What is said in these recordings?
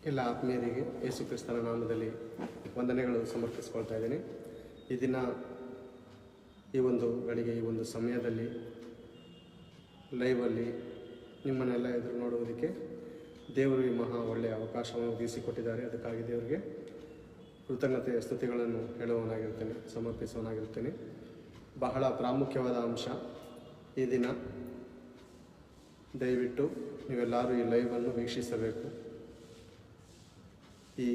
ಎಲ್ಲ ಆತ್ಮೀಯರಿಗೆ ಯೇಸು ಕ್ರಿಸ್ತನ ನಾಮದಲ್ಲಿ ವಂದನೆಗಳು ಸಮರ್ಪಿಸ್ಕೊಳ್ತಾ ಇದ್ದೀನಿ. ಈ ದಿನ ಈ ಒಂದು ಗಳಿಗೆ ಈ ಒಂದು ಸಮಯದಲ್ಲಿ ಲೈವಲ್ಲಿ ನಿಮ್ಮನ್ನೆಲ್ಲ ಎದುರು ನೋಡುವುದಕ್ಕೆ ದೇವರು ಈ ಮಹಾ ಒಳ್ಳೆಯ ಅವಕಾಶವನ್ನು ಒದಗಿಸಿಕೊಟ್ಟಿದ್ದಾರೆ. ಅದಕ್ಕಾಗಿ ದೇವರಿಗೆ ಕೃತಜ್ಞತೆಯ ಸ್ತುತಿಗಳನ್ನು ಹೇಳುವವನಾಗಿರ್ತೇನೆ, ಸಮರ್ಪಿಸುವವನಾಗಿರ್ತೇನೆ. ಬಹಳ ಪ್ರಾಮುಖ್ಯವಾದ ಅಂಶ ಈ ದಿನ. ದಯವಿಟ್ಟು ನೀವೆಲ್ಲರೂ ಈ ಲೈವನ್ನು ವೀಕ್ಷಿಸಬೇಕು. ಈ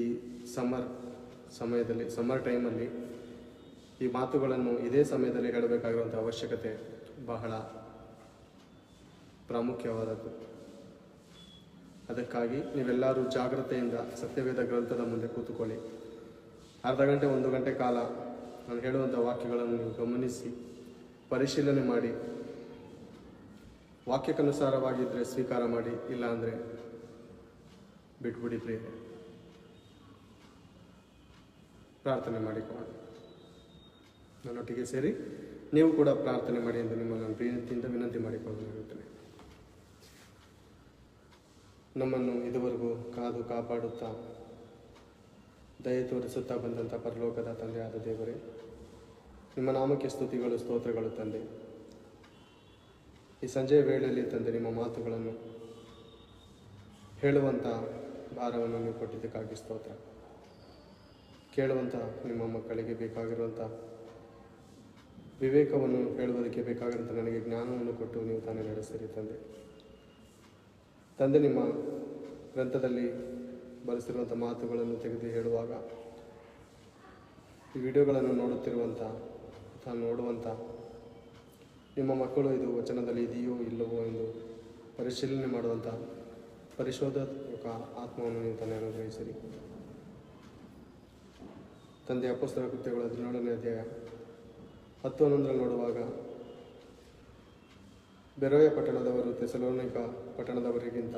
ಸಮ್ಮರ್ ಟೈಮಲ್ಲಿ ಈ ಮಾತುಗಳನ್ನು ಇದೇ ಸಮಯದಲ್ಲಿ ಹೇಳಬೇಕಾಗಿರುವಂಥ ಅವಶ್ಯಕತೆ ಬಹಳ ಪ್ರಾಮುಖ್ಯವಾದದ್ದು. ಅದಕ್ಕಾಗಿ ನೀವೆಲ್ಲರೂ ಜಾಗ್ರತೆಯಿಂದ ಸತ್ಯವೇದ ಗ್ರಂಥದ ಮುಂದೆ ಕೂತುಕೊಳ್ಳಿ. ಅರ್ಧ ಗಂಟೆ 1 ಗಂಟೆ ಕಾಲ ನಾನು ಹೇಳುವಂಥ ವಾಕ್ಯಗಳನ್ನು ನೀವು ಗಮನಿಸಿ ಪರಿಶೀಲನೆ ಮಾಡಿ, ವಾಕ್ಯಕ್ಕನುಸಾರವಾಗಿದ್ದರೆ ಸ್ವೀಕಾರ ಮಾಡಿ, ಇಲ್ಲ ಅಂದರೆ ಬಿಟ್ಬಿಡಿ. ಪ್ರಿಯರೇ, ಪ್ರಾರ್ಥನೆ ಮಾಡಿಕೊಳ್ಳೋಣ. ನನ್ನೊಟ್ಟಿಗೆ ಸೇರಿ ನೀವು ಕೂಡ ಪ್ರಾರ್ಥನೆ ಮಾಡಿ ಎಂದು ನಿಮ್ಮನ್ನು ಪ್ರೀತಿಯಿಂದ ವಿನಂತಿ ಮಾಡಿಕೊಳ್ಳಲಾಗುತ್ತೇನೆ. ನಮ್ಮನ್ನು ಇದುವರೆಗೂ ಕಾದು ಕಾಪಾಡುತ್ತಾ ದಯೆ ತೋರಿಸುತ್ತಾ ಬಂದಂಥ ಪರಲೋಕದ ತಂದೆಯಾದ ದೇವರೇ, ನಿಮ್ಮ ನಾಮಕ್ಕೆ ಸ್ತುತಿಗಳು, ಸ್ತೋತ್ರಗಳು ತಂದೆ. ಈ ಸಂಜೆಯ ವೇಳೆಯಲ್ಲಿ ತಂದೆ ನಿಮ್ಮ ಮಾತುಗಳನ್ನು ಹೇಳುವಂಥ ಭಾರವನ್ನು ನೀವು ಕೊಟ್ಟಿದ್ದಕ್ಕಾಗಿ ಸ್ತೋತ್ರ. ಕೇಳುವಂಥ ನಿಮ್ಮ ಮಕ್ಕಳಿಗೆ ಬೇಕಾಗಿರುವಂಥ ವಿವೇಕವನ್ನು ಹೇಳುವುದಕ್ಕೆ ಬೇಕಾಗಿರುವಂಥ ನನಗೆ ಜ್ಞಾನವನ್ನು ಕೊಟ್ಟು ನೀವು ತಾನೇ ನಡೆಸಿರಿ ತಂದೆ. ನಿಮ್ಮ ಗ್ರಂಥದಲ್ಲಿ ಬರೆಸಿರುವಂಥ ಮಾತುಗಳನ್ನು ತೆಗೆದು ಹೇಳುವಾಗ ಈ ವಿಡಿಯೋಗಳನ್ನು ನೋಡುತ್ತಿರುವಂಥ ಅಥವಾ ನೋಡುವಂಥ ನಿಮ್ಮ ಮಕ್ಕಳು ಇದು ವಚನದಲ್ಲಿ ಇದೆಯೋ ಇಲ್ಲವೋ ಎಂದು ಪರಿಶೀಲನೆ ಮಾಡುವಂಥ ಪರಿಶೋಧಕ ಆತ್ಮವನ್ನು ನೀವು ತಾನೇ ಅನುಗ್ರಹಿಸಿರಿ ತಂದೆ. ಅಪೊಸ್ತಲ ಕೃತ್ಯಗಳು 17ನೇ ಅಧ್ಯಾಯ 10-11 ನೋಡುವಾಗ ಬೆರೋಯ ಪಟ್ಟಣದವರು ಥೆಸಲೋನಿಕ ಪಟ್ಟಣದವರಿಗಿಂತ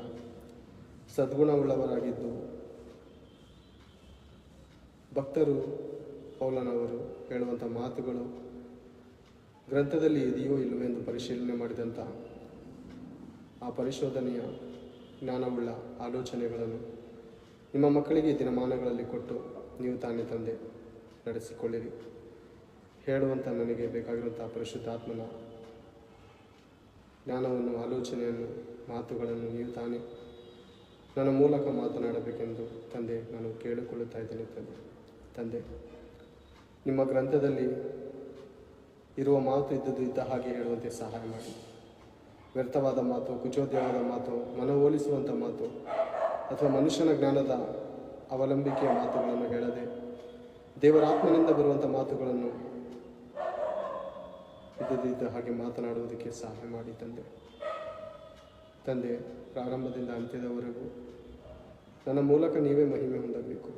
ಸದ್ಗುಣವುಳ್ಳವರಾಗಿದ್ದು ಭಕ್ತರು ಪೌಲನವರು ಹೇಳುವಂಥ ಮಾತುಗಳು ಗ್ರಂಥದಲ್ಲಿ ಇದೆಯೋ ಇಲ್ಲವೋ ಎಂದು ಪರಿಶೀಲನೆ ಮಾಡಿದಂಥ ಆ ಪರಿಶೋಧನೆಯ ಜ್ಞಾನವುಳ್ಳ ಆಲೋಚನೆಗಳನ್ನು ನಿಮ್ಮ ಮಕ್ಕಳಿಗೆ ದಿನಮಾನಗಳಲ್ಲಿ ಕೊಟ್ಟು ನೀವು ತಾನೇ ತಂದೆ ನಡೆಸಿಕೊಳ್ಳಿರಿ. ಹೇಳುವಂಥ ನನಗೆ ಬೇಕಾಗಿರುವಂಥ ಪರಿಶುದ್ಧಾತ್ಮನ ಜ್ಞಾನವನ್ನು, ಆಲೋಚನೆಯನ್ನು, ಮಾತುಗಳನ್ನು ನೀವು ತಾನೇ ನನ್ನ ಮೂಲಕ ಮಾತನಾಡಬೇಕೆಂದು ತಂದೆ ನಾನು ಕೇಳಿಕೊಳ್ಳುತ್ತಾ ಇದ್ದೇನೆ ತಂದೆ. ನಿಮ್ಮ ಗ್ರಂಥದಲ್ಲಿ ಇರುವ ಮಾತು ಇದ್ದದ್ದು ಇದ್ದ ಹಾಗೆ ಹೇಳುವಂತೆ ಸಹಾಯ ಮಾಡಿ. ವ್ಯರ್ಥವಾದ ಮಾತು, ಕುಚೋದ್ಯವಾದ ಮಾತು, ಮನವೊಲಿಸುವಂಥ ಮಾತು ಅಥವಾ ಮನುಷ್ಯನ ಜ್ಞಾನದ ಅವಲಂಬಿಕೆಯ ಮಾತುಗಳನ್ನು ಹೇಳದೆ ದೇವರ ಆತ್ಮನಿಂದ ಬರುವಂಥ ಮಾತುಗಳನ್ನು ಇದ್ದ ಹಾಗೆ ಮಾತನಾಡುವುದಕ್ಕೆ ಸಹಾಯ ಮಾಡಿ ತಂದೆ. ಪ್ರಾರಂಭದಿಂದ ಅಂತ್ಯದವರೆಗೂ ನನ್ನ ಮೂಲಕ ನೀವೇ ಮಹಿಮೆ ಹೊಂದಬೇಕು,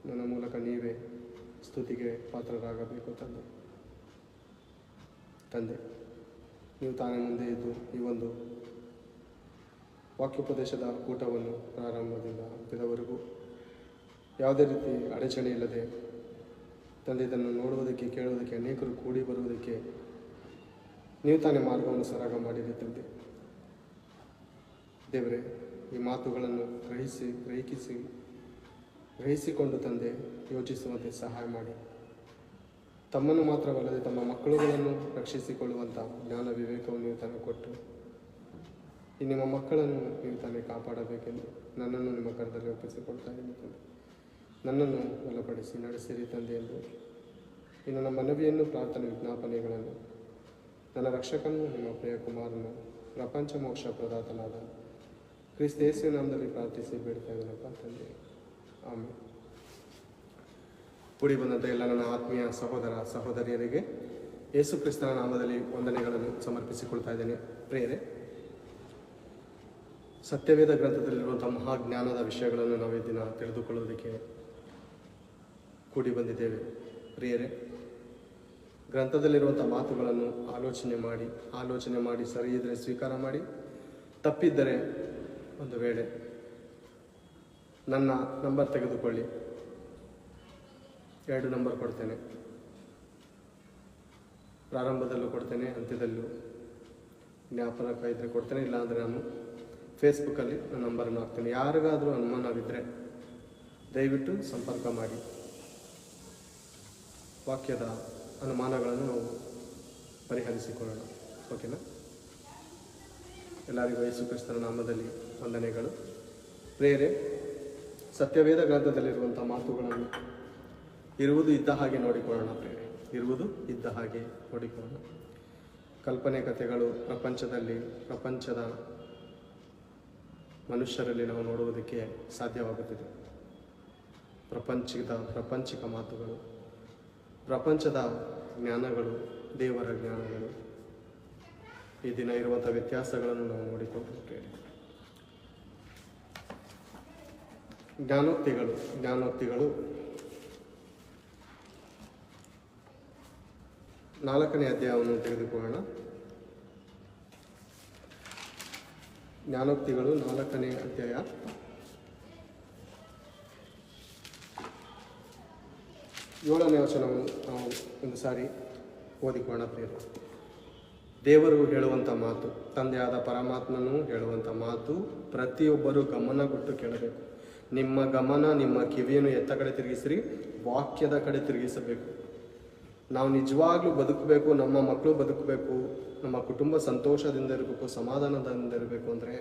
ನನ್ನ ಮೂಲಕ ನೀವೇ ಸ್ತುತಿಗೆ ಪಾತ್ರರಾಗಬೇಕು ತಂದೆ. ನೀವು ತಾನೇ ಮುಂದೆ ಇದ್ದು ಈ ಒಂದು ವಾಕ್ಯೋಪದೇಶದ ಕೂಟವನ್ನು ಪ್ರಾರಂಭದಿಂದ ಅಂತ್ಯದವರೆಗೂ ಯಾವುದೇ ರೀತಿ ಅಡಚಣೆ ಇಲ್ಲದೆ ತಂದೆ ಇದನ್ನು ನೋಡುವುದಕ್ಕೆ, ಕೇಳುವುದಕ್ಕೆ, ಅನೇಕರು ಕೂಡಿ ಬರುವುದಕ್ಕೆ ನೀವು ತಾನೇ ಮಾರ್ಗವನ್ನು ಸರಾಗ ಮಾಡಿರಿ ದೇವರೇ. ಈ ಮಾತುಗಳನ್ನು ಗ್ರಹಿಸಿಕೊಂಡು ತಂದೆ ಯೋಚಿಸುವಂತೆ ಸಹಾಯ ಮಾಡಿ. ತಮ್ಮನ್ನು ಮಾತ್ರವಲ್ಲದೆ ತಮ್ಮ ಮಕ್ಕಳುಗಳನ್ನು ರಕ್ಷಿಸಿಕೊಳ್ಳುವಂಥ ಜ್ಞಾನ ವಿವೇಕವನ್ನು ನೀವು ತಾನೇ ಕೊಟ್ಟು ಈ ನಿಮ್ಮ ಮಕ್ಕಳನ್ನು ನೀವು ತಾನೇ ಕಾಪಾಡಬೇಕೆಂದು ನನ್ನನ್ನು ನಿಮ್ಮ ಕರದಲ್ಲಿ ಒಪ್ಪಿಸಿಕೊಳ್ತಾ ಇದ್ದೀನಿ ತಂದೆ. ನನ್ನನ್ನು ಬಲಪಡಿಸಿ ನಡೆಸಿರಿ ತಂದೆ ಎಂದು ಇನ್ನು ನನ್ನ ಮನವಿಯನ್ನು, ಪ್ರಾರ್ಥನೆ, ವಿಜ್ಞಾಪನೆಗಳನ್ನು ನನ್ನ ರಕ್ಷಕನು, ನಿಮ್ಮ ಪ್ರಿಯ ಕುಮಾರನು, ಪ್ರಪಂಚ ಮೋಕ್ಷ ಪ್ರದಾತನಾದ ಕ್ರಿಸ್ತ ಯೇಸುವಿನ ನಾಮದಲ್ಲಿ ಪ್ರಾರ್ಥಿಸಿ ಬೇಡ್ತಾ ಇದ್ದೀನಪ್ಪ ತಂದೆ, ಆಮೇಲೆ. ಕೂಡಿ ಬಂದಂಥ ಎಲ್ಲ ನನ್ನ ಆತ್ಮೀಯ ಸಹೋದರ ಸಹೋದರಿಯರಿಗೆ ಯೇಸು ಕ್ರಿಸ್ತನ ನಾಮದಲ್ಲಿ ವಂದನೆಗಳನ್ನು ಸಮರ್ಪಿಸಿಕೊಳ್ತಾ ಇದ್ದೇನೆ. ಪ್ರಿಯರೇ, ಸತ್ಯವೇದ ಗ್ರಂಥದಲ್ಲಿರುವಂಥ ಮಹಾಜ್ಞಾನದ ವಿಷಯಗಳನ್ನು ನಾವು ಈ ದಿನ ತಿಳಿದುಕೊಳ್ಳುವುದಕ್ಕೆ ಕೂಡಿ ಬಂದಿದ್ದೇವೆ. ಪ್ರಿಯರೇ, ಗ್ರಂಥದಲ್ಲಿರುವಂಥ ಮಾತುಗಳನ್ನು ಆಲೋಚನೆ ಮಾಡಿ ಸರಿ ಇದ್ದರೆ ಸ್ವೀಕಾರ ಮಾಡಿ, ತಪ್ಪಿದ್ದರೆ ಒಂದು ವೇಳೆ ನನ್ನ ನಂಬರ್ ತೆಗೆದುಕೊಳ್ಳಿ. 2 ನಂಬರ್ ಕೊಡ್ತೇನೆ, ಪ್ರಾರಂಭದಲ್ಲೂ ಕೊಡ್ತೇನೆ, ಅಂತ್ಯದಲ್ಲೂ ಜ್ಞಾಪನಕ ಇದ್ದರೆ ಕೊಡ್ತೇನೆ. ಇಲ್ಲಾಂದರೆ ನಾನು ಫೇಸ್ಬುಕ್ಕಲ್ಲಿ ನನ್ನ ನಂಬರನ್ನು ಹಾಕ್ತೇನೆ. ಯಾರಿಗಾದರೂ ಅನುಮಾನವಿದ್ದರೆ ದಯವಿಟ್ಟು ಸಂಪರ್ಕ ಮಾಡಿ. ವಾಕ್ಯದ ಅನುಮಾನಗಳನ್ನು ನಾವು ಪರಿಹರಿಸಿಕೊಳ್ಳೋಣ. ಓಕೆನಾ? ಎಲ್ಲರಿಗೂ ಯೇಸು ಕ್ರಿಸ್ತನ ನಾಮದಲ್ಲಿ ವಂದನೆಗಳು. ಪ್ರಿಯರೇ, ಸತ್ಯವೇದ ಗ್ರಂಥದಲ್ಲಿರುವಂಥ ಮಾತುಗಳನ್ನು ಇರುವುದು ಇದ್ದ ಹಾಗೆ ನೋಡಿಕೊಳ್ಳೋಣ. ಪ್ರಿಯರೇ, ಇರುವುದು ಇದ್ದ ಹಾಗೆ ನೋಡಿಕೊಳ್ಳೋಣ. ಕಲ್ಪನೆ ಕಥೆಗಳು ಪ್ರಪಂಚದ ಮನುಷ್ಯರಲ್ಲಿ ನಾವು ನೋಡುವುದಕ್ಕೆ ಸಾಧ್ಯವಾಗುತ್ತಿದೆ. ಪ್ರಾಪಂಚಿಕ ಮಾತುಗಳು, ಪ್ರಪಂಚದ ಜ್ಞಾನಗಳು, ದೇವರ ಜ್ಞಾನಗಳು, ಈ ದಿನ ಇರುವಂಥ ವ್ಯತ್ಯಾಸಗಳನ್ನು ನಾವು ನೋಡಿಕೊಳ್ಳುತ್ತೇವೆ. ಜ್ಞಾನೋಕ್ತಿಗಳು 4ನೇ ಅಧ್ಯಾಯವನ್ನು ತೆಗೆದುಕೊಳ್ಳೋಣ. ಜ್ಞಾನೋಕ್ತಿಗಳು 4ನೇ ಅಧ್ಯಾಯ 7ನೇ ವಚನವನ್ನು ನಾವು ಒಂದು ಸಾರಿ ಓದಿಕೊಳ್ಳೋಣ. ಪ್ರಿಯರೇ, ದೇವರು ಹೇಳುವಂಥ ಮಾತು, ತಂದೆಯಾದ ಪರಮಾತ್ಮನು ಹೇಳುವಂಥ ಮಾತು ಪ್ರತಿಯೊಬ್ಬರು ಗಮನಗೊಟ್ಟು ಕೇಳಬೇಕು. ನಿಮ್ಮ ಗಮನ, ನಿಮ್ಮ ಕಿವಿಯನ್ನು ಎತ್ತ ಕಡೆ ತಿರುಗಿಸಿರಿ? ವಾಕ್ಯದ ಕಡೆ ತಿರುಗಿಸಬೇಕು. ನಾವು ನಿಜವಾಗ್ಲೂ ಬದುಕಬೇಕು, ನಮ್ಮ ಮಕ್ಕಳು ಬದುಕಬೇಕು, ನಮ್ಮ ಕುಟುಂಬ ಸಂತೋಷದಿಂದ ಇರಬೇಕು, ಸಮಾಧಾನದಿಂದ ಇರಬೇಕು ಅಂದರೆ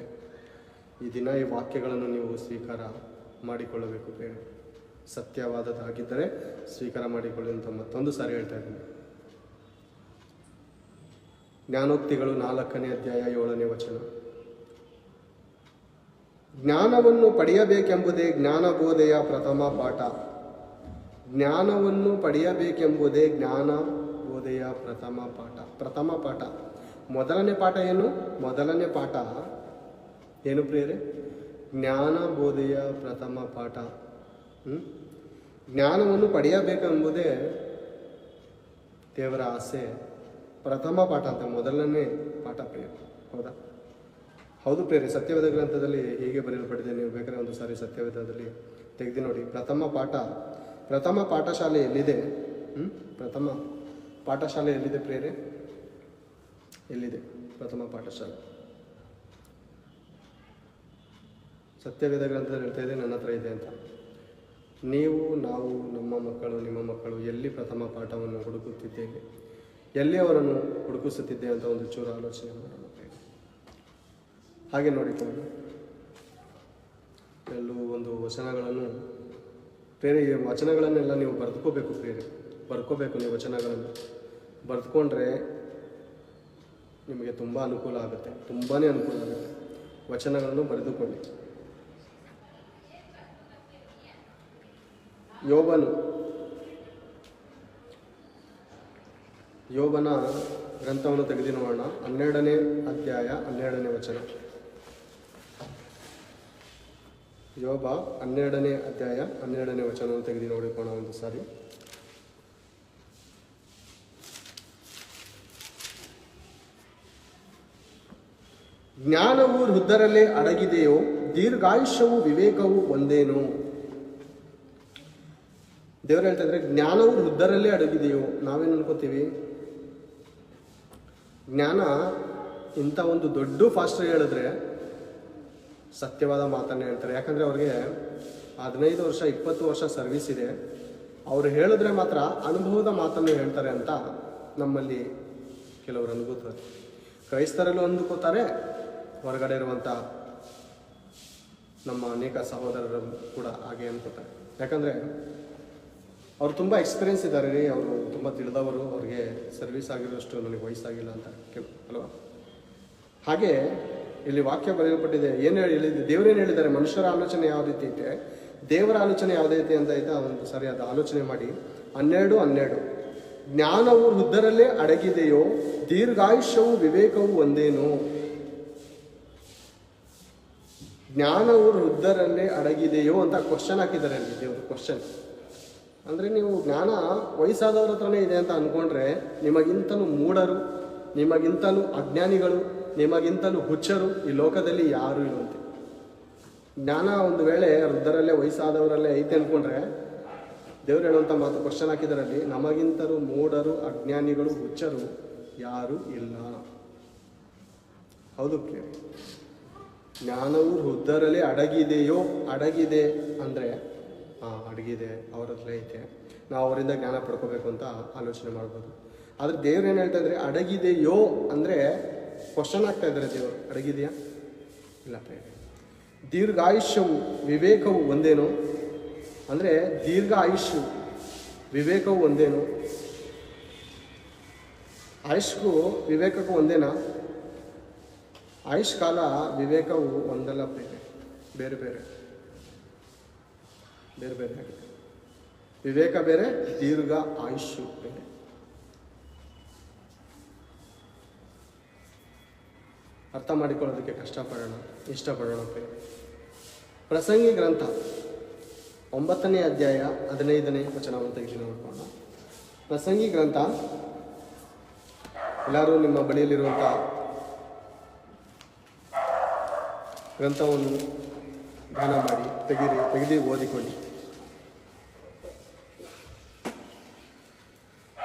ಈ ದಿನ ಈ ವಾಕ್ಯಗಳನ್ನು ನೀವು ಸ್ವೀಕಾರ ಮಾಡಿಕೊಳ್ಳಬೇಕು. ಬೇಡ, ಸತ್ಯವಾದದ್ದಾಗಿದ್ದರೆ ಸ್ವೀಕಾರ ಮಾಡಿಕೊಳ್ಳಿ ಅಂತ ಮತ್ತೊಂದು ಸಾರಿ ಹೇಳ್ತಾ ಇದ್ದೀನಿ. ಜ್ಞಾನೋಕ್ತಿಗಳು 4ನೇ ಅಧ್ಯಾಯ 7ನೇ ವಚನ. ಜ್ಞಾನವನ್ನು ಪಡೆಯಬೇಕೆಂಬುದೇ ಜ್ಞಾನಬೋಧೆಯ ಪ್ರಥಮ ಪಾಠ. ಜ್ಞಾನವನ್ನು ಪಡೆಯಬೇಕೆಂಬುದೇ ಜ್ಞಾನಬೋಧೆಯ ಪ್ರಥಮ ಪಾಠ. ಮೊದಲನೇ ಪಾಠ ಏನು? ಮೊದಲನೇ ಪಾಠ ಏನು ಪ್ರಿಯರೇ? ಜ್ಞಾನಬೋಧೆಯ ಪ್ರಥಮ ಪಾಠ. ಜ್ಞಾನವನ್ನು ಪಡೆಯಬೇಕೆಂಬುದೇ ದೇವರ ಆಸೆ. ಪ್ರಥಮ ಪಾಠ ಅಂತ, ಮೊದಲನೇ ಪಾಠ ಪ್ರಿಯರೇ. ಹೌದಾ? ಹೌದು ಪ್ರಿಯರೇ, ಸತ್ಯವೇದ ಗ್ರಂಥದಲ್ಲಿ ಹೀಗೆ ಬರೆಯಲ್ಪಟ್ಟಿದೆ. ನೀವು ಬೇಕಾದ್ರೆ ಒಂದು ಸಾರಿ ಸತ್ಯವೇದದಲ್ಲಿ ತೆಗೆದು ನೋಡಿ. ಪ್ರಥಮ ಪಾಠಶಾಲೆ ಎಲ್ಲಿದೆ? ಪ್ರಥಮ ಪಾಠಶಾಲೆ ಎಲ್ಲಿದೆ ಪ್ರಿಯರೇ? ಎಲ್ಲಿದೆ ಪ್ರಥಮ ಪಾಠಶಾಲೆ? ಸತ್ಯವೇದ ಗ್ರಂಥದಲ್ಲಿ ಹೇಳ್ತಾ ಇದೆ, ನನ್ನ ಹತ್ರ ಇದೆ ಅಂತ. ನೀವು, ನಾವು, ನಮ್ಮ ಮಕ್ಕಳು, ನಿಮ್ಮ ಮಕ್ಕಳು ಎಲ್ಲಿ ಪ್ರಥಮ ಪಾಠವನ್ನು ಹುಡುಕುತ್ತಿದ್ದೇವೆ, ಎಲ್ಲಿ ಅವರನ್ನು ಹುಡುಕಿಸುತ್ತಿದ್ದೇವೆ ಅಂತ ಒಂದು ಚೂರು ಆಲೋಚನೆ ಮಾಡೋಣ. ಹಾಗೆ ನೋಡಿಕೊಂಡು ಎಲ್ಲೂ ಒಂದು ವಚನಗಳನ್ನು ಬೇರೆ ವಚನಗಳನ್ನೆಲ್ಲ ನೀವು ಬರೆದುಕೋಬೇಕು ಪ್ರಿಯರೇ. ಬರ್ಕೋಬೇಕು. ನೀವು ವಚನಗಳನ್ನು ಬರೆದುಕೊಂಡ್ರೆ ನಿಮಗೆ ತುಂಬ ಅನುಕೂಲ ಆಗುತ್ತೆ, ತುಂಬಾ ಅನುಕೂಲ ಆಗುತ್ತೆ. ವಚನಗಳನ್ನು ಬರೆದುಕೊಳ್ಳಿ. ಯೋಬನ ಗ್ರಂಥವನ್ನು ತೆಗೆದು ನೋಡೋಣ. 12ನೇ ಅಧ್ಯಾಯ 12ನೇ ವಚನ. ಯೋಬ 12ನೇ ಅಧ್ಯಾಯ 12ನೇ ವಚನವನ್ನು ತೆಗೆದು ನೋಡಿಕೋಣ ಒಂದು ಸಾರಿ. ಜ್ಞಾನವು ವೃದ್ಧರಲ್ಲೇ ಅಡಗಿದೆಯೋ, ದೀರ್ಘಾಯುಷ್ಯವು ವಿವೇಕವು ಒಂದೇನೋ. ದೇವರು ಹೇಳ್ತಾ ಇದ್ರೆ ಜ್ಞಾನವು ವೃದ್ಧರಲ್ಲೇ ಅಡಗಿದೆಯೋ. ನಾವೇನು ಅನ್ಕೋತೀವಿ? ಜ್ಞಾನ ಇಂಥ ಒಂದು ದೊಡ್ಡ ಫಾಸ್ಟರ್ ಹೇಳಿದ್ರೆ ಸತ್ಯವಾದ ಮಾತನ್ನೇ ಹೇಳ್ತಾರೆ. ಯಾಕಂದರೆ ಅವ್ರಿಗೆ 15 ವರ್ಷ 20 ವರ್ಷ ಸರ್ವಿಸ್ ಇದೆ. ಅವರು ಹೇಳಿದ್ರೆ ಮಾತ್ರ ಅನುಭವದ ಮಾತನ್ನು ಹೇಳ್ತಾರೆ ಅಂತ ನಮ್ಮಲ್ಲಿ ಕೆಲವರು ಅನ್ಕೋತಾರೆ. ಕ್ರೈಸ್ತರಲ್ಲೂ ಅಂದುಕೋತಾರೆ, ಹೊರಗಡೆ ಇರುವಂಥ ನಮ್ಮ ಅನೇಕ ಸಹೋದರರು ಕೂಡ ಹಾಗೆ ಅನ್ಕೋತಾರೆ. ಯಾಕಂದರೆ ಅವ್ರು ತುಂಬ ಎಕ್ಸ್ಪೀರಿಯೆನ್ಸ್ ಇದ್ದಾರೆ ರೀ, ಅವರು ತುಂಬ ತಿಳಿದವರು, ಅವ್ರಿಗೆ ಸರ್ವಿಸ್ ಆಗಿರೋಷ್ಟು ನನಗೆ ವಯಸ್ಸಾಗಿಲ್ಲ ಅಂತ ಅಲ್ವಾ? ಹಾಗೆ ಇಲ್ಲಿ ವಾಕ್ಯ ಬರೆಯಲ್ಪಟ್ಟಿದೆ. ಏನು ಹೇಳಿದೆ? ದೇವರೇನು ಹೇಳಿದ್ದಾರೆ? ಮನುಷ್ಯರ ಆಲೋಚನೆ ಯಾವ ರೀತಿ ಐತೆ, ದೇವರ ಆಲೋಚನೆ ಯಾವುದೇ ಐತೆ ಅಂತ ಆಯ್ತಾ ಒಂದು ಸರಿಯಾದ ಆಲೋಚನೆ ಮಾಡಿ. 12 ಜ್ಞಾನವು ವೃದ್ಧರಲ್ಲೇ ಅಡಗಿದೆಯೋ, ದೀರ್ಘಾಯುಷ್ಯವು ವಿವೇಕವು ಒಂದೇನೋ. ಜ್ಞಾನವು ವೃದ್ಧರಲ್ಲೇ ಅಡಗಿದೆಯೋ ಅಂತ ಕ್ವಶನ್ ಹಾಕಿದ್ದಾರೆ ಅಲ್ಲಿ ದೇವರು. ಕ್ವಶನ್ ಅಂದರೆ ನೀವು ಜ್ಞಾನ ವಯಸ್ಸಾದವ್ರ ಹತ್ರನೇ ಇದೆ ಅಂತ ಅಂದ್ಕೊಂಡ್ರೆ ನಿಮಗಿಂತಲೂ ಮೂಢರು, ನಿಮಗಿಂತಲೂ ಅಜ್ಞಾನಿಗಳು, ನಿಮಗಿಂತಲೂ ಹುಚ್ಚರು ಈ ಲೋಕದಲ್ಲಿ ಯಾರೂ ಇರುವಂತೆ. ಜ್ಞಾನ ಒಂದು ವೇಳೆ ವೃದ್ಧರಲ್ಲೇ ವಯಸ್ಸಾದವರಲ್ಲೇ ಐತೆ ಅಂದ್ಕೊಂಡ್ರೆ ದೇವರು ಹೇಳುವಂಥ ಮಾತು ಕ್ವಶನ್ ಹಾಕಿದರಲ್ಲಿ, ನಮಗಿಂತಲೂ ಮೂಢರು, ಅಜ್ಞಾನಿಗಳು, ಹುಚ್ಚರು ಯಾರೂ ಇಲ್ಲ. ಹೌದು ಪ್ರಿಯರೇ, ಜ್ಞಾನವು ವೃದ್ಧರಲ್ಲೇ ಅಡಗಿದೆಯೋ. ಅಡಗಿದೆ ಅಂದರೆ ಅಡಗಿದೆ, ಅವ್ರ ಹತ್ರ ಐತೆ, ನಾವು ಅವರಿಂದ ಜ್ಞಾನ ಪಡ್ಕೋಬೇಕು ಅಂತ ಆಲೋಚನೆ ಮಾಡ್ಬೋದು. ಆದರೆ ದೇವ್ರು ಏನು ಹೇಳ್ತಾ ಇದ್ದಾರೆ, ಅಡಗಿದೆಯೋ ಅಂದರೆ ಕ್ವಶನ್ ಆಗ್ತಾ ಇದ್ದಾರೆ ದೇವರು. ಅಡಗಿದೆಯಾ? ಇಲ್ಲ ಪ್ರೇರೆ. ದೀರ್ಘಾಯುಷ್ಯವು ವಿವೇಕವು ಒಂದೇನು ಅಂದರೆ ದೀರ್ಘ ಆಯುಷ್ಯು ವಿವೇಕವು ಒಂದೇನು? ಆಯುಷ್ಗೂ ವಿವೇಕಕ್ಕೂ ಒಂದೇನಾ? ಆಯುಷ್ ಕಾಲ ವಿವೇಕವು ಒಂದಲ್ಲ ಪ್ರೇರೆ, ಬೇರೆ ಬೇರೆ ಬೇರೆ ಬೇರೆ ಆಗಿದೆ. ವಿವೇಕ ಬೇರೆ, ದೀರ್ಘ ಆಯುಷ್ಯು ಬೇರೆ. ಅರ್ಥ ಮಾಡಿಕೊಳ್ಳೋದಕ್ಕೆ ಇಷ್ಟಪಡೋಣ ಪ್ರೇರೆ. ಪ್ರಸಂಗಿ ಗ್ರಂಥ 9ನೇ ಅಧ್ಯಾಯ 15ನೇ ವಚನವನ್ನು ತೆಗೆದು ನೋಡ್ಕೊಳ್ಳೋಣ. ಪ್ರಸಂಗಿ ಗ್ರಂಥ, ಎಲ್ಲರೂ ನಿಮ್ಮ ಬಳಿಯಲ್ಲಿರುವಂಥ ಗ್ರಂಥವನ್ನು ಧ್ಯಾನ ಮಾಡಿ ತೆಗೆದು ಓದಿಕೊಳ್ಳಿ.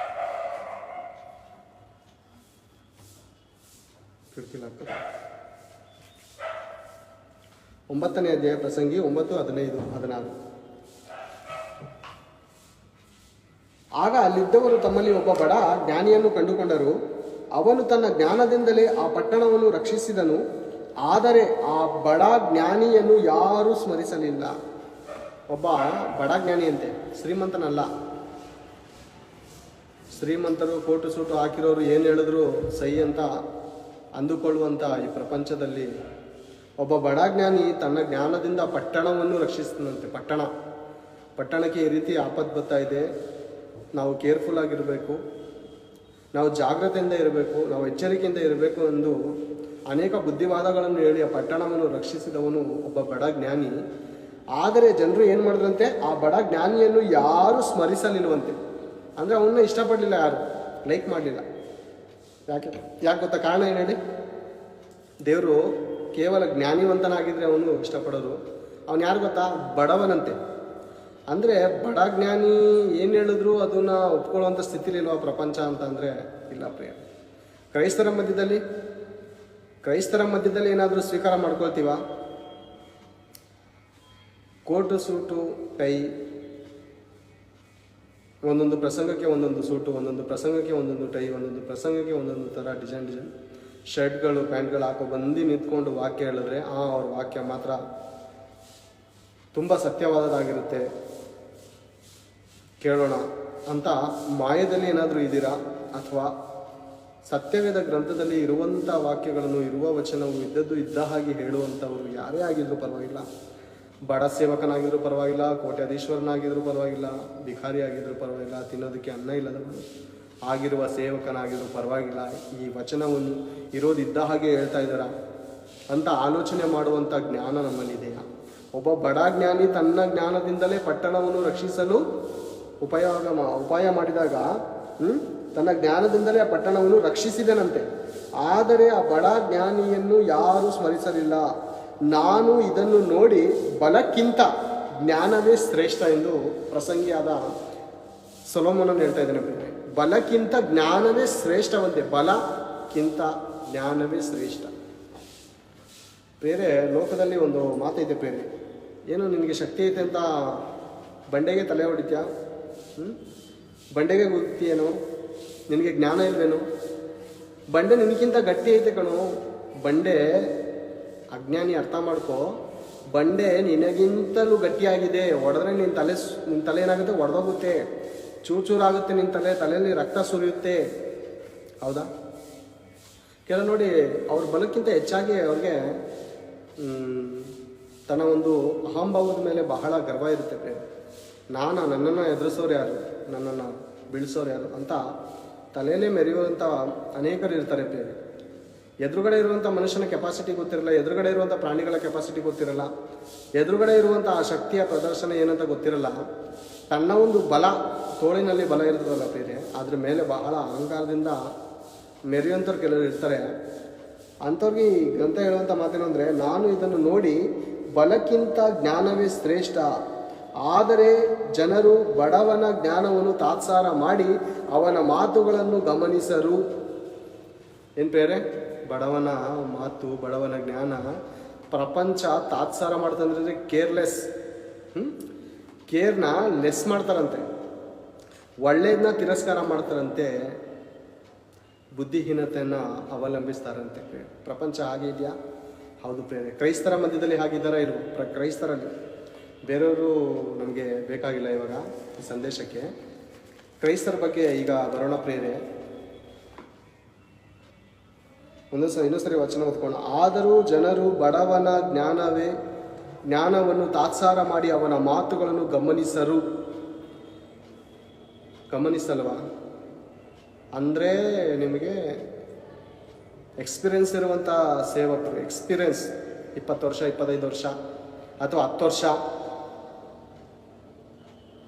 ಕಿರ್ಕಿಲಾಗ್ತದೆ. 9ನೇ ಅಧ್ಯಾಯ ಪ್ರಸಂಗಿ 9, 15, 16. ಆಗ ಅಲ್ಲಿದ್ದವರು ತಮ್ಮಲ್ಲಿ ಒಬ್ಬ ಬಡ ಜ್ಞಾನಿಯನ್ನು ಕಂಡುಕೊಂಡರು. ಅವನು ತನ್ನ ಜ್ಞಾನದಿಂದಲೇ ಆ ಪಟ್ಟಣವನ್ನು ರಕ್ಷಿಸಿದನು. ಆದರೆ ಆ ಬಡ ಜ್ಞಾನಿಯನ್ನು ಯಾರೂ ಸ್ಮರಿಸಲಿಲ್ಲ. ಒಬ್ಬ ಬಡ ಜ್ಞಾನಿಯಂತೆ, ಶ್ರೀಮಂತನಲ್ಲ. ಶ್ರೀಮಂತರು ಕೋಟು ಸೂಟು ಹಾಕಿರೋರು ಏನು ಹೇಳಿದ್ರು ಸೈ ಅಂತ ಅಂದುಕೊಳ್ಳುವಂಥ ಈ ಪ್ರಪಂಚದಲ್ಲಿ ಒಬ್ಬ ಬಡ ಜ್ಞಾನಿ ತನ್ನ ಜ್ಞಾನದಿಂದ ಪಟ್ಟಣವನ್ನು ರಕ್ಷಿಸ್ತಾನಂತೆ. ಪಟ್ಟಣಕ್ಕೆ ಈ ರೀತಿ ಆಪತ್ತು ಬರ್ತಾ ಇದೆ, ನಾವು ಕೇರ್ಫುಲ್ ಆಗಿರಬೇಕು, ನಾವು ಜಾಗ್ರತೆಯಿಂದ ಇರಬೇಕು, ನಾವು ಎಚ್ಚರಿಕೆಯಿಂದ ಇರಬೇಕು ಎಂದು ಅನೇಕ ಬುದ್ಧಿವಾದಗಳನ್ನು ಹೇಳಿ ಆ ಪಟ್ಟಣವನ್ನು ರಕ್ಷಿಸಿದವನು ಒಬ್ಬ ಬಡ ಜ್ಞಾನಿ. ಆದರೆ ಜನರು ಏನು ಮಾಡಿದ್ರಂತೆ, ಆ ಬಡ ಜ್ಞಾನಿಯನ್ನು ಯಾರೂ ಸ್ಮರಿಸಲಿಲ್ವಂತೆ. ಅಂದರೆ ಅವನ್ನ ಇಷ್ಟಪಡಲಿಲ್ಲ, ಯಾರು ಲೈಕ್ ಮಾಡಲಿಲ್ಲ. ಯಾಕೆ ಗೊತ್ತಾ ಕಾರಣ ಏನು ಹೇಳಿ? ದೇವರು ಕೇವಲ ಜ್ಞಾನಿವಂತನಾಗಿದ್ದರೆ ಅವನು ಇಷ್ಟಪಡೋರು. ಅವನು ಯಾರು ಗೊತ್ತಾ? ಬಡವನಂತೆ. ಅಂದರೆ ಬಡ ಜ್ಞಾನಿ ಏನು ಹೇಳಿದ್ರು ಅದನ್ನು ಒಪ್ಕೊಳ್ಳುವಂಥ ಸ್ಥಿತಿಲಿಲ್ವ ಪ್ರಪಂಚ ಅಂತ ಅಂದರೆ ಇಲ್ಲ ಪ್ರಿಯ. ಕ್ರೈಸ್ತರ ಮಧ್ಯದಲ್ಲಿ ಏನಾದರೂ ಸ್ವೀಕಾರ ಮಾಡ್ಕೊಳ್ತೀವ? ಕೋಟು ಸೂಟು ಟೈ, ಒಂದೊಂದು ಪ್ರಸಂಗಕ್ಕೆ ಒಂದೊಂದು ಸೂಟು, ಒಂದೊಂದು ಪ್ರಸಂಗಕ್ಕೆ ಒಂದೊಂದು ಟೈ, ಒಂದೊಂದು ಪ್ರಸಂಗಕ್ಕೆ ಒಂದೊಂದು ಥರ ಡಿಸೈನ್ ಶರ್ಟ್ಗಳು ಪ್ಯಾಂಟ್ಗಳು ಹಾಕೋ ಬಂದು ನಿಂತ್ಕೊಂಡು ವಾಕ್ಯ ಹೇಳಿದ್ರೆ ಅವ್ರ ವಾಕ್ಯ ಮಾತ್ರ ತುಂಬ ಸತ್ಯವಾದದಾಗಿರುತ್ತೆ, ಕೇಳೋಣ ಅಂತ ಮಾಯದಲ್ಲಿ ಏನಾದರೂ ಇದ್ದೀರಾ? ಅಥವಾ ಸತ್ಯವೇದ ಗ್ರಂಥದಲ್ಲಿ ಇರುವಂಥ ವಾಕ್ಯಗಳನ್ನು, ಇರುವ ವಚನವು ಇದ್ದದ್ದು ಇದ್ದ ಹಾಗೆ ಹೇಳುವಂಥವ್ರು ಯಾರೇ ಆಗಿದ್ರೂ ಪರವಾಗಿಲ್ಲ, ಬಡ ಸೇವಕನಾಗಿದ್ರೂ ಪರವಾಗಿಲ್ಲ, ಕೋಟ್ಯಾಧೀಶ್ವರನಾಗಿದ್ರೂ ಪರವಾಗಿಲ್ಲ, ಭಿಖಾರಿ ಆಗಿದ್ರೂ ಪರವಾಗಿಲ್ಲ, ತಿನ್ನೋದಕ್ಕೆ ಅನ್ನ ಇಲ್ಲದವನು ಆಗಿರುವ ಸೇವಕನಾಗಿದ್ರೂ ಪರವಾಗಿಲ್ಲ, ಈ ವಚನವನ್ನು ಇರೋದಿದ್ದ ಹಾಗೆ ಹೇಳ್ತಾ ಇದ್ದಾರಾ ಅಂತ ಆಲೋಚನೆ ಮಾಡುವಂಥ ಜ್ಞಾನ ನಮ್ಮಲ್ಲಿದೆಯಾ? ಒಬ್ಬ ಬಡ ಜ್ಞಾನಿ ತನ್ನ ಜ್ಞಾನದಿಂದಲೇ ಪಟ್ಟಣವನ್ನು ರಕ್ಷಿಸಲು ಉಪಾಯ ಮಾಡಿದಾಗ ತನ್ನ ಜ್ಞಾನದಿಂದಲೇ ಆ ಪಟ್ಟಣವನ್ನು ರಕ್ಷಿಸಿದನಂತೆ. ಆದರೆ ಆ ಬಡ ಜ್ಞಾನಿಯನ್ನು ಯಾರೂ ಸ್ಮರಿಸಲಿಲ್ಲ. ನಾನು ಇದನ್ನು ನೋಡಿ ಬಲಕ್ಕಿಂತ ಜ್ಞಾನವೇ ಶ್ರೇಷ್ಠ ಎಂದು ಪ್ರಸಂಗಿಯಾದ ಸೊಲೊಮೋನನ್ನು ಹೇಳ್ತಾ ಇದ್ದೇನೆ. ಬಲಕ್ಕಿಂತ ಜ್ಞಾನವೇ ಶ್ರೇಷ್ಠವಂತೆ, ಬಲಕ್ಕಿಂತ ಜ್ಞಾನವೇ ಶ್ರೇಷ್ಠ. ಬೇರೆ ಲೋಕದಲ್ಲಿ ಒಂದು ಮಾತೈತೆ ಬೇರೆ, ಏನು ನಿನಗೆ ಶಕ್ತಿ ಐತೆ ಅಂತ ಬಂಡೆಗೆ ತಲೆ ಹೊಡಿತ್ಯಾ? ಬಂಡೆಗೆ ಗೊತ್ತೀಯೇನೋ? ನಿನಗೆ ಜ್ಞಾನ ಇಲ್ವೇನೋ? ಬಂಡೆ ನಿನಗಿಂತ ಗಟ್ಟಿ ಐತೆ ಕಣೋ. ಬಂಡೆ ಅಜ್ಞಾನಿ, ಅರ್ಥ ಮಾಡ್ಕೋ, ಬಂಡೆ ನಿನಗಿಂತಲೂ ಗಟ್ಟಿಯಾಗಿದೆ. ಹೊಡೆದ್ರೆ ನಿನ್ನ ತಲೆ ಏನಾಗುತ್ತೆ? ಒಡೆದೋಗುತ್ತೆ, ಚೂರಾಗುತ್ತೆ ನಿನ್ನ ತಲೆಯಲ್ಲಿ ರಕ್ತ ಸುರಿಯುತ್ತೆ. ಹೌದಾ? ಕೆಲವು ನೋಡಿ, ಅವ್ರ ಬಲಕ್ಕಿಂತ ಹೆಚ್ಚಾಗಿ ಅವ್ರಿಗೆ ತನ್ನ ಒಂದು ಅಹಂಭಾವದ ಮೇಲೆ ಬಹಳ ಗರ್ವ ಇರುತ್ತೆ. ನನ್ನನ್ನು ಎದುರಿಸೋರು ಯಾರು, ನನ್ನನ್ನು ಬೀಳಿಸೋರು ಯಾರು ಅಂತ ತಲೆಯಲ್ಲೇ ಮೆರೆಯುವಂಥ ಅನೇಕರು ಇರ್ತಾರೆ. ಎದುರುಗಡೆ ಇರುವಂಥ ಮನುಷ್ಯನ ಕೆಪಾಸಿಟಿ ಗೊತ್ತಿರಲ್ಲ, ಎದುರುಗಡೆ ಇರುವಂಥ ಪ್ರಾಣಿಗಳ ಕೆಪಾಸಿಟಿ ಗೊತ್ತಿರಲ್ಲ, ಎದುರುಗಡೆ ಇರುವಂಥ ಆ ಶಕ್ತಿಯ ಪ್ರದರ್ಶನ ಏನಂತ ಗೊತ್ತಿರಲ್ಲ. ತನ್ನ ಒಂದು ಬಲ, ತೋಳಿನಲ್ಲಿ ಬಲ ಇರ್ತದಲ್ಲ ಬೇರೆ, ಅದ್ರ ಮೇಲೆ ಬಹಳ ಅಹಂಕಾರದಿಂದ ಮೆರೆಯುವಂಥವ್ರು ಕೆಲವರು ಇರ್ತಾರೆ. ಅಂಥವ್ರಿಗೆ ಈ ಗ್ರಂಥ ಹೇಳುವಂಥ ಮಾತೇನು ಅಂದರೆ, ನಾನು ಇದನ್ನು ನೋಡಿ ಬಲಕ್ಕಿಂತ ಜ್ಞಾನವೇ ಶ್ರೇಷ್ಠ. ಆದರೆ ಜನರು ಬಡವನ ಜ್ಞಾನವನ್ನು ತಾತ್ಸಾರ ಮಾಡಿ ಅವನ ಮಾತುಗಳನ್ನು ಗಮನಿಸರು. ಏನು ಬೇರೆ? ಬಡವನ ಮಾತು, ಬಡವನ ಜ್ಞಾನ ಪ್ರಪಂಚ ತಾತ್ಸಾರ ಮಾಡ್ತಂದ್ರೆ ಕೇರ್ಲೆಸ್. ಕೇರ್ನ ಲೆಸ್ ಮಾಡ್ತಾರಂತೆ, ಒಳ್ಳೆಯದನ್ನ ತಿರಸ್ಕಾರ ಮಾಡ್ತಾರಂತೆ, ಬುದ್ಧಿಹೀನತೆಯನ್ನು ಅವಲಂಬಿಸ್ತಾರಂತೆ. ಪ್ರಪಂಚ ಹಾಗೆ ಇದೆಯಾ? ಹೌದು ಪ್ರೇರೆ. ಕ್ರೈಸ್ತರ ಮಧ್ಯದಲ್ಲಿ ಹಾಗಿದ್ದಾರಾ? ಇರು ಕ್ರೈಸ್ತರಲ್ಲಿ. ಬೇರೆಯವರು ನಮಗೆ ಬೇಕಾಗಿಲ್ಲ ಇವಾಗ ಈ ಸಂದೇಶಕ್ಕೆ. ಕ್ರೈಸ್ತರ ಬಗ್ಗೆ ಈಗ ಬರೋಣ ಪ್ರೇರೆ. ಇನ್ನೊಂದ್ಸರಿ ವಚನ ಓದ್ಕೊಂಡು. ಆದರೂ ಜನರು ಬಡವನ ಜ್ಞಾನವನ್ನು ತಾತ್ಸಾರ ಮಾಡಿ ಅವನ ಮಾತುಗಳನ್ನು ಗಮನಿಸಲ್ವಾ? ಅಂದರೆ ನಿಮಗೆ ಎಕ್ಸ್ಪೀರಿಯನ್ಸ್ ಇರುವಂಥ ಸೇವಕರು, 20 ವರ್ಷ 25 ವರ್ಷ ಅಥವಾ 10 ವರ್ಷ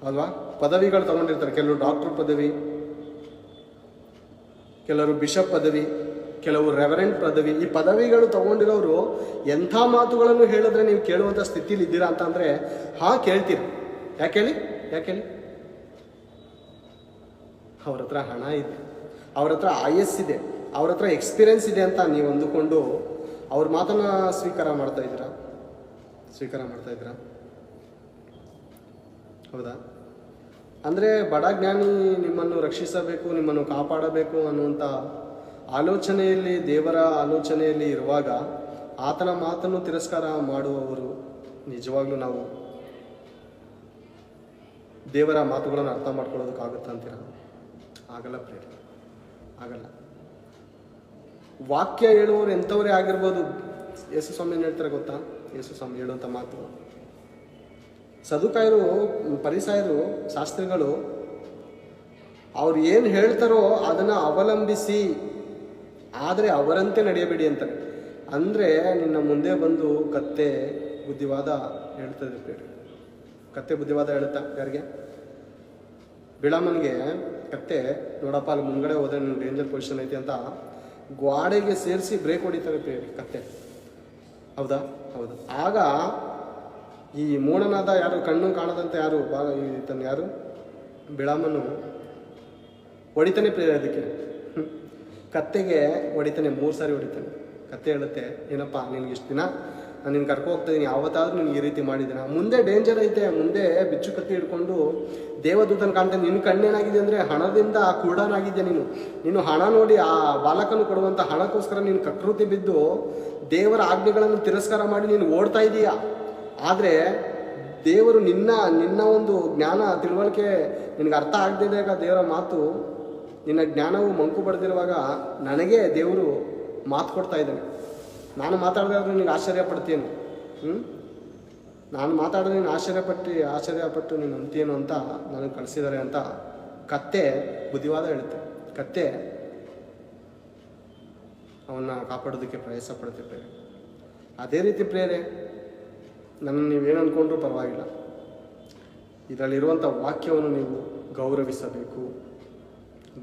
ಅಲ್ವಾ, ಪದವಿಗಳು ತಗೊಂಡಿರ್ತಾರೆ. ಕೆಲವರು ಡಾಕ್ಟರ್ ಪದವಿ, ಕೆಲವರು ಬಿಷಪ್ ಪದವಿ, ಕೆಲವರು ರೆವರೆಂಟ್ ಪದವಿ. ಈ ಪದವಿಗಳು ತಗೊಂಡಿರೋರು ಎಂಥ ಮಾತುಗಳನ್ನು ಹೇಳಿದ್ರೆ ನೀವು ಕೇಳುವಂಥ ಸ್ಥಿತಿಲಿ ಇದ್ದೀರಾ ಅಂತಂದರೆ ಕೇಳ್ತೀರಿ. ಯಾಕೆ ಹೇಳಿ? ಅವ್ರ ಹತ್ರ ಹಣ ಇದೆ, ಅವ್ರ ಹತ್ರ ಆಯಸ್ ಇದೆ, ಅವ್ರ ಹತ್ರ ಎಕ್ಸ್ಪೀರಿಯನ್ಸ್ ಇದೆ ಅಂತ ನೀವು ಅಂದುಕೊಂಡು ಅವ್ರ ಮಾತನ್ನ ಸ್ವೀಕಾರ ಮಾಡ್ತಾ ಇದ್ದೀರಾ? ಹೌದಾ? ಅಂದರೆ ಬಡ ಜ್ಞಾನಿ ನಿಮ್ಮನ್ನು ರಕ್ಷಿಸಬೇಕು, ನಿಮ್ಮನ್ನು ಕಾಪಾಡಬೇಕು ಅನ್ನುವಂಥ ಆಲೋಚನೆಯಲ್ಲಿ, ದೇವರ ಆಲೋಚನೆಯಲ್ಲಿ ಇರುವಾಗ ಆತನ ಮಾತನ್ನು ತಿರಸ್ಕಾರ ಮಾಡುವವರು ನಿಜವಾಗ್ಲೂ ನಾವು ದೇವರ ಮಾತುಗಳನ್ನು ಅರ್ಥ ಮಾಡ್ಕೊಳ್ಳೋದಕ್ಕಾಗುತ್ತಾ ಅಂತೀರ? ಆಗಲ್ಲ ಪ್ರೇರೆ, ಆಗಲ್ಲ. ವಾಕ್ಯ ಹೇಳುವವರು ಎಂಥವರೇ ಆಗಿರ್ಬೋದು. ಯೇಸು ಸ್ವಾಮಿ ಏನು ಹೇಳ್ತಾರೆ ಗೊತ್ತಾ? ಯೇಸು ಸ್ವಾಮಿ ಹೇಳುವಂಥ ಮಾತು, ಸದುಕಾಯರು, ಪರಿಸಾಯರು, ಶಾಸ್ತ್ರಿಗಳು ಅವ್ರು ಏನು ಹೇಳ್ತಾರೋ ಅದನ್ನು ಅವಲಂಬಿಸಿ, ಆದರೆ ಅವರಂತೆ ನಡೆಯಬೇಡಿ ಅಂತಾರೆ. ಅಂದರೆ ನಿನ್ನ ಮುಂದೆ ಬಂದು ಕತ್ತೆ ಬುದ್ಧಿವಾದ ಹೇಳ್ತದೆ ಪ್ರೇರೆ. ಕತ್ತೆ ಬುದ್ಧಿವಾದ ಹೇಳುತ್ತಾ ಯಾರಿಗೆ? ಬಿಳಾಮನಿಗೆ ಕತ್ತೆ, ನೋಡಪ್ಪ ಅಲ್ಲಿ ಮುಂದ್ಗಡೆ ಹೋದ್ರೆ ನಿನ್ನ ಡೇಂಜರ್ ಪೊಸಿಷನ್ ಐತಿ ಅಂತ ಗ್ವಾಡೆಗೆ ಸೇರಿಸಿ ಬ್ರೇಕ್ ಹೊಡಿತಾರೆ ಪ್ರೇರೆ ಕತ್ತೆ. ಹೌದಾ? ಹೌದು. ಆಗ ಈ ಮೂಢನಾದ ಯಾರು, ಕಣ್ಣು ಕಾಣದಂತೆ ಯಾರು, ಯಾರು ಬಿಳಾಮನು ಹೊಡಿತಾನೆ ಪ್ರೇರೆ. ಅದಕ್ಕೆ ಕತ್ತೆಗೆ ಹೊಡಿತಾನೆ, 3 ಸಾರಿ ಹೊಡಿತಾನೆ. ಕತ್ತೆ ಹೇಳುತ್ತೆ, ಏನಪ್ಪ ನಿನ್ಗೆ ಇಷ್ಟು ದಿನ ನಾನು ನಿನ್ನ ಕರ್ಕೊ ಹೋಗ್ತಾ ಇದ್ದೀನಿ, ಯಾವತ್ತಾದ್ರೂ ನಿನ್ಗೆ ಈ ರೀತಿ ಮಾಡಿದ್ದೀನ? ಮುಂದೆ ಡೇಂಜರ್ ಐತೆ, ಮುಂದೆ ಬಿಚ್ಚು ಕತ್ತಿ ಹಿಡ್ಕೊಂಡು ದೇವದೂತನ ಕಾಣ್ತಾನೆ. ನಿನ್ನ ಕಣ್ಣೇನಾಗಿದೆ ಅಂದರೆ ಹಣದಿಂದ ಕುರುಡನಾಗಿದ್ದೆ ನೀನು ಹಣ ನೋಡಿ ಆ ಬಾಲಕನು ಕೊಡುವಂಥ ಹಣಕ್ಕೋಸ್ಕರ ನೀನು ಕಕೃತಿ ಬಿದ್ದು ದೇವರ ಆಜ್ಞೆಗಳನ್ನು ತಿರಸ್ಕಾರ ಮಾಡಿ ನೀನು ಓಡ್ತಾ ಇದೀಯಾ. ಆದರೆ ದೇವರು ನಿನ್ನ ಒಂದು ಜ್ಞಾನ, ತಿಳುವಳಿಕೆ ನಿನಗೆ ಅರ್ಥ ಆಗದಿದ್ದಾಗ ದೇವರ ಮಾತು, ನಿನ್ನ ಜ್ಞಾನವು ಮಂಕು ಪಡೆದಿರುವಾಗ ನನಗೆ ದೇವರು ಮಾತು ಕೊಡ್ತಾ ಇದ್ದಾನೆ. ನಾನು ಮಾತಾಡಿದ್ರೆ ನಿನಗೆ ಆಶ್ಚರ್ಯ ಪಡ್ತೀನು. ನಾನು ಮಾತಾಡಿದ್ರೆ ನೀನು ಆಶ್ಚರ್ಯಪಟ್ಟು ನೀನು ಅಂತೀನು ಅಂತ ನನಗೆ ಕಳಿಸಿದ್ದಾರೆ ಅಂತ ಕತ್ತೆ ಬುದ್ಧಿವಾದ ಹೇಳುತ್ತೆ. ಕತ್ತೆ ಅವನ್ನ ಕಾಪಾಡೋದಕ್ಕೆ ಪ್ರಯಾಸ ಪಡುತ್ತೆ ಪ್ರೇರೆ. ಅದೇ ರೀತಿ ಪ್ರೇರೆ, ನನ್ನ ನೀವೇನು ಅಂದ್ಕೊಂಡ್ರೂ ಪರವಾಗಿಲ್ಲ, ಇದರಲ್ಲಿರುವಂಥ ವಾಕ್ಯವನ್ನು ನೀವು ಗೌರವಿಸಬೇಕು.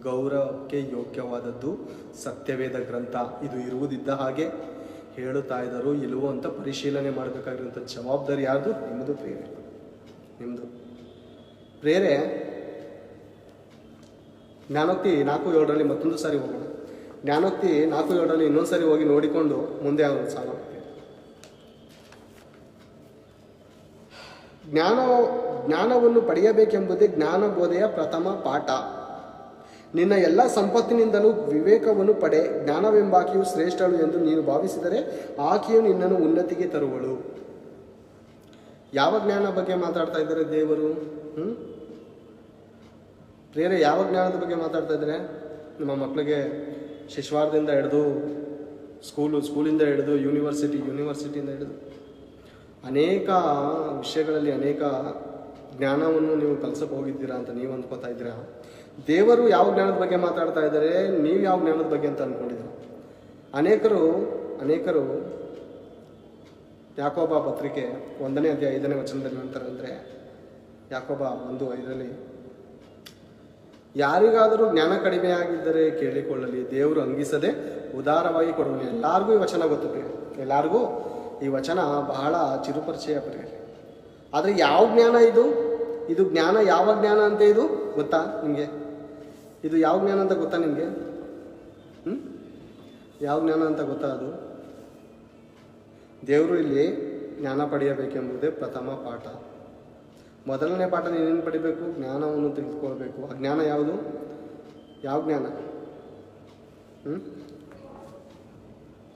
ಗೌರವಕ್ಕೆ ಯೋಗ್ಯವಾದದ್ದು ಸತ್ಯವೇದ ಗ್ರಂಥ. ಇದು ಇರುವುದಿದ್ದ ಹಾಗೆ ಹೇಳುತ್ತಾ ಇದ್ದರು ಇಲ್ಲವೋ ಅಂತ ಪರಿಶೀಲನೆ ಮಾಡಬೇಕಾಗಿರುವಂಥ ಜವಾಬ್ದಾರಿ ಯಾರ್ದು? ನಿಮ್ಮದು ಪ್ರೇರೆ, ನಿಮ್ಮದು ಪ್ರೇರೆ. ಜ್ಞಾನೋಕ್ತಿ 4:7 ಮತ್ತೊಂದು ಸಾರಿ ಹೋಗೋಣ. ಜ್ಞಾನೋಕ್ತಿ 4:7 ಇನ್ನೊಂದು ಸಾರಿ ಹೋಗಿ ನೋಡಿಕೊಂಡು ಮುಂದೆ ಅವನು ಸಾಲ. ಜ್ಞಾನವನ್ನು ಪಡೆಯಬೇಕೆಂಬುದೇ ಜ್ಞಾನಬೋಧೆಯ ಪ್ರಥಮ ಪಾಠ. ನಿನ್ನ ಎಲ್ಲ ಸಂಪತ್ತಿನಿಂದಲೂ ವಿವೇಕವನ್ನು ಪಡೆ. ಜ್ಞಾನವೆಂಬಾಕೆಯು ಶ್ರೇಷ್ಠಳು ಎಂದು ನೀನು ಭಾವಿಸಿದರೆ ಆಕೆಯು ನಿನ್ನನ್ನು ಉನ್ನತಿಗೆ ತರುವಳು. ಯಾವ ಜ್ಞಾನ ಬಗ್ಗೆ ಮಾತಾಡ್ತಾ ಇದ್ದಾರೆ ದೇವರು? ಪ್ರೇರೆ, ಯಾವ ಜ್ಞಾನದ ಬಗ್ಗೆ ಮಾತಾಡ್ತಾ ಇದ್ದಾರೆ? ನಮ್ಮ ಮಕ್ಕಳಿಗೆ ಶಿಶುವಾರದಿಂದ ಹಿಡಿದು ಸ್ಕೂಲಿಂದ ಹಿಡಿದು ಯೂನಿವರ್ಸಿಟಿಯಿಂದ ಹಿಡಿದು ಅನೇಕ ವಿಷಯಗಳಲ್ಲಿ ಅನೇಕ ಜ್ಞಾನವನ್ನು ನೀವು ಕಲಿಸಕ್ಕೆ ಹೋಗಿದ್ದೀರಾ ಅಂತ ನೀವು ಅಂದ್ಕೋತಾ ಇದ್ದೀರಾ. ದೇವರು ಯಾವ ಜ್ಞಾನದ ಬಗ್ಗೆ ಮಾತಾಡ್ತಾ ಇದ್ದಾರೆ, ನೀವು ಯಾವ ಜ್ಞಾನದ ಬಗ್ಗೆ ಅಂತ ಅಂದ್ಕೊಂಡಿದ್ದೀರ? ಅನೇಕರು ಯಾಕೋಬ ಪತ್ರಿಕೆ 1ನೇ ಅಧ್ಯಾಯ 5ನೇ ವಚನದಲ್ಲಿ ಹೇಳ್ತಾರೆ. ಅಂದರೆ ಯಾಕೋಬ 1:5 ಯಾರಿಗಾದರೂ ಜ್ಞಾನ ಕಡಿಮೆಯಾಗಿದ್ದರೆ ಕೇಳಿಕೊಳ್ಳಲಿ, ದೇವರು ಅಂಗಿಸದೆ ಉದಾರವಾಗಿ ಕೊಡುವನು. ಎಲ್ಲರಿಗೂ ಈ ವಚನ ಗೊತ್ತಿದೆ, ಎಲ್ಲರಿಗೂ ಈ ವಚನ ಬಹಳ ಚಿರುಪರಿಚಯ ಪ್ರಿಯರೇ. ಆದರೆ ಯಾವ ಜ್ಞಾನ ಇದು ಜ್ಞಾನ ಯಾವ ಜ್ಞಾನ ಅಂತ ಇದು ಗೊತ್ತಾ ನಿಮಗೆ? ಇದು ಯಾವ ಜ್ಞಾನ ಅಂತ ಗೊತ್ತಾ ನಿಮಗೆ? ಯಾವ ಜ್ಞಾನ ಅಂತ ಗೊತ್ತಾ? ಅದು ದೇವರು ಇಲ್ಲಿ ಜ್ಞಾನ ಪಡೆಯಬೇಕೆಂಬುದೇ ಪ್ರಥಮ ಪಾಠ. ಮೊದಲನೇ ಪಾಠ ನೀನೇನು ಪಡಿಬೇಕು? ಜ್ಞಾನವನ್ನು ತೆಗೆದುಕೊಳ್ಬೇಕು. ಆ ಜ್ಞಾನ ಯಾವುದು? ಯಾವ ಜ್ಞಾನ?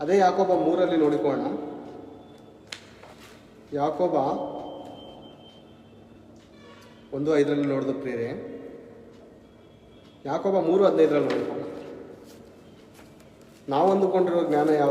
ಅದೇ ಯಾಕೋಬ 3 ನೋಡಿಕೊಳ್ಳೋಣ. ಯಾಕೋಬ 1:5 ನೋಡಿದ ಪ್ರಿಯರೇ, ಯಾಕೋಬ 3:15 ನೋಡಿಕೊಳ್ಳೋಣ. ನಾವು ಅಂದುಕೊಂಡಿರುವ ಜ್ಞಾನ ಯಾವುದು?